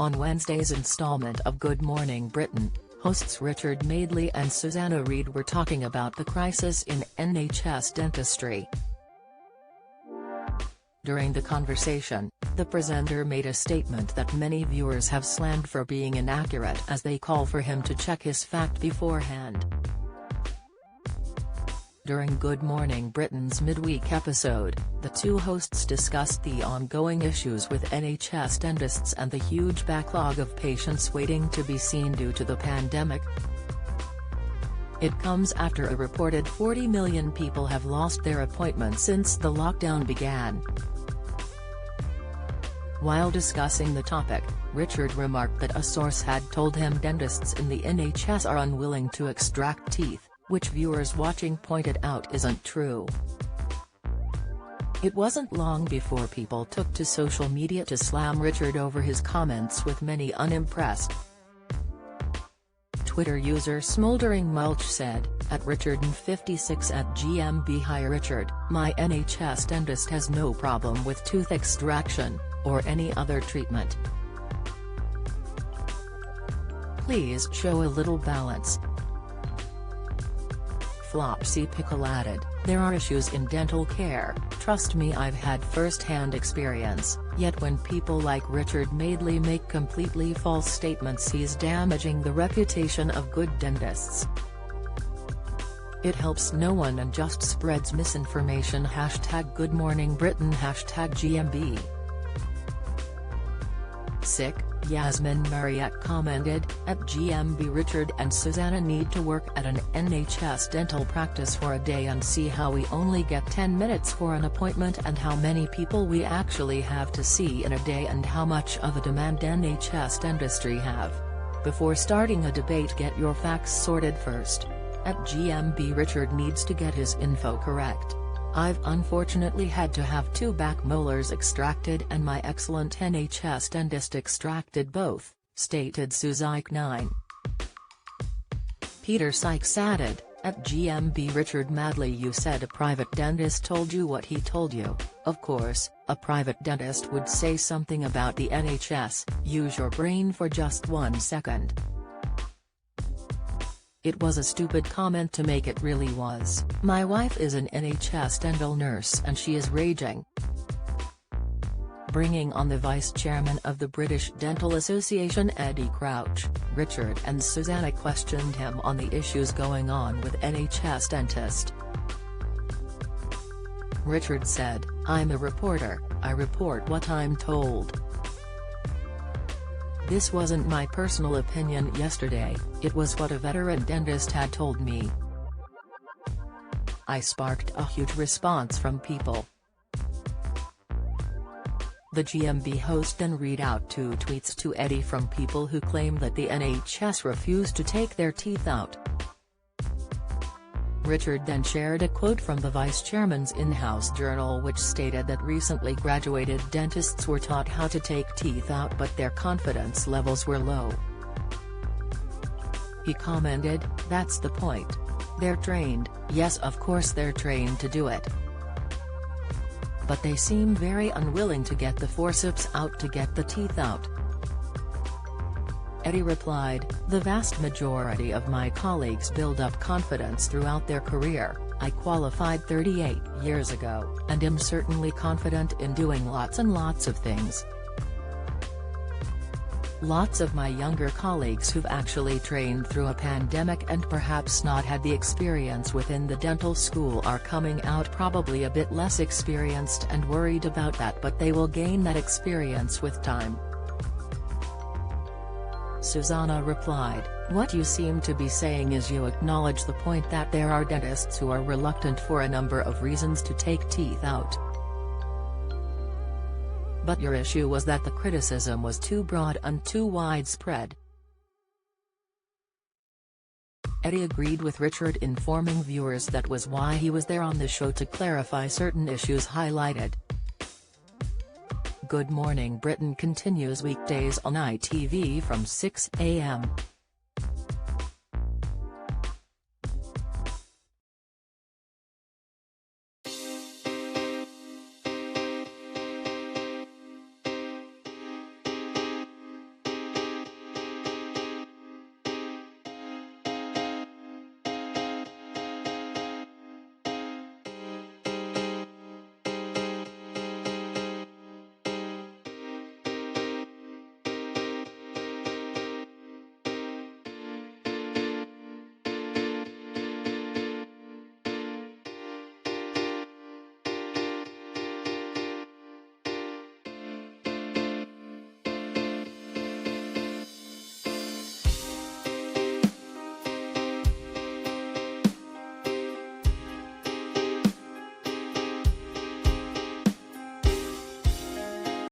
On Wednesday's installment of Good Morning Britain, hosts Richard Madeley and Susanna Reid were talking about the crisis in NHS dentistry. During the conversation, the presenter made a statement that many viewers have slammed for being inaccurate as they call for him to check his fact beforehand. During Good Morning Britain's midweek episode, the two hosts discussed the ongoing issues with NHS dentists and the huge backlog of patients waiting to be seen due to the pandemic. It comes after a reported 40 million people have lost their appointments since the lockdown began. While discussing the topic, Richard remarked that a source had told him dentists in the NHS are unwilling to extract teeth, which viewers watching pointed out isn't true. It wasn't long before people took to social media to slam Richard over his comments, with many unimpressed. Twitter user Smoldering Mulch said, @Richard56 at GMB, "Hi Richard, my NHS dentist has no problem with tooth extraction, or any other treatment. Please show a little balance." Flopsy Pickle added, "There are issues in dental care, trust me, I've had first-hand experience, yet when people like Richard Madeley make completely false statements, he's damaging the reputation of good dentists. It helps no one and just spreads misinformation. #Good Morning Britain #GMB. Sick, Yasmin Mariette commented, @GMB Richard and Susanna need to work at an NHS dental practice for a day and see how we only get 10 minutes for an appointment and how many people we actually have to see in a day and how much of a demand NHS dentistry have. Before starting a debate, get your facts sorted first. @GMB Richard needs to get his info correct. I've unfortunately had to have 2 back molars extracted and my excellent NHS dentist extracted both," stated Suzyke 9. Peter Sykes added, @GMB Richard Madeley, you said a private dentist told you what he told you. Of course, a private dentist would say something about the NHS, use your brain for just 1 second. It was a stupid comment to make, it really was. My wife is an NHS dental nurse and she is raging." Bringing on the vice chairman of the British Dental Association Eddie Crouch, Richard and Susanna questioned him on the issues going on with NHS dentists. Richard said, "I'm a reporter, I report what I'm told. This wasn't my personal opinion yesterday, it was what a veteran dentist had told me. I sparked a huge response from people." The GMB host then read out 2 tweets to Eddie from people who claim that the NHS refused to take their teeth out. Richard then shared a quote from the vice chairman's in-house journal, which stated that recently graduated dentists were taught how to take teeth out but their confidence levels were low. He commented, "That's the point. They're trained, yes of course they're trained to do it. But they seem very unwilling to get the forceps out to get the teeth out." Eddie replied, "The vast majority of my colleagues build up confidence throughout their career. I qualified 38 years ago, and am certainly confident in doing lots and lots of things. Lots of my younger colleagues who've actually trained through a pandemic and perhaps not had the experience within the dental school are coming out probably a bit less experienced and worried about that, but they will gain that experience with time." Susanna replied, "What you seem to be saying is you acknowledge the point that there are dentists who are reluctant for a number of reasons to take teeth out. But your issue was that the criticism was too broad and too widespread." Eddie agreed with Richard, informing viewers that was why he was there on the show to clarify certain issues highlighted. Good Morning Britain continues weekdays on ITV from 6 a.m.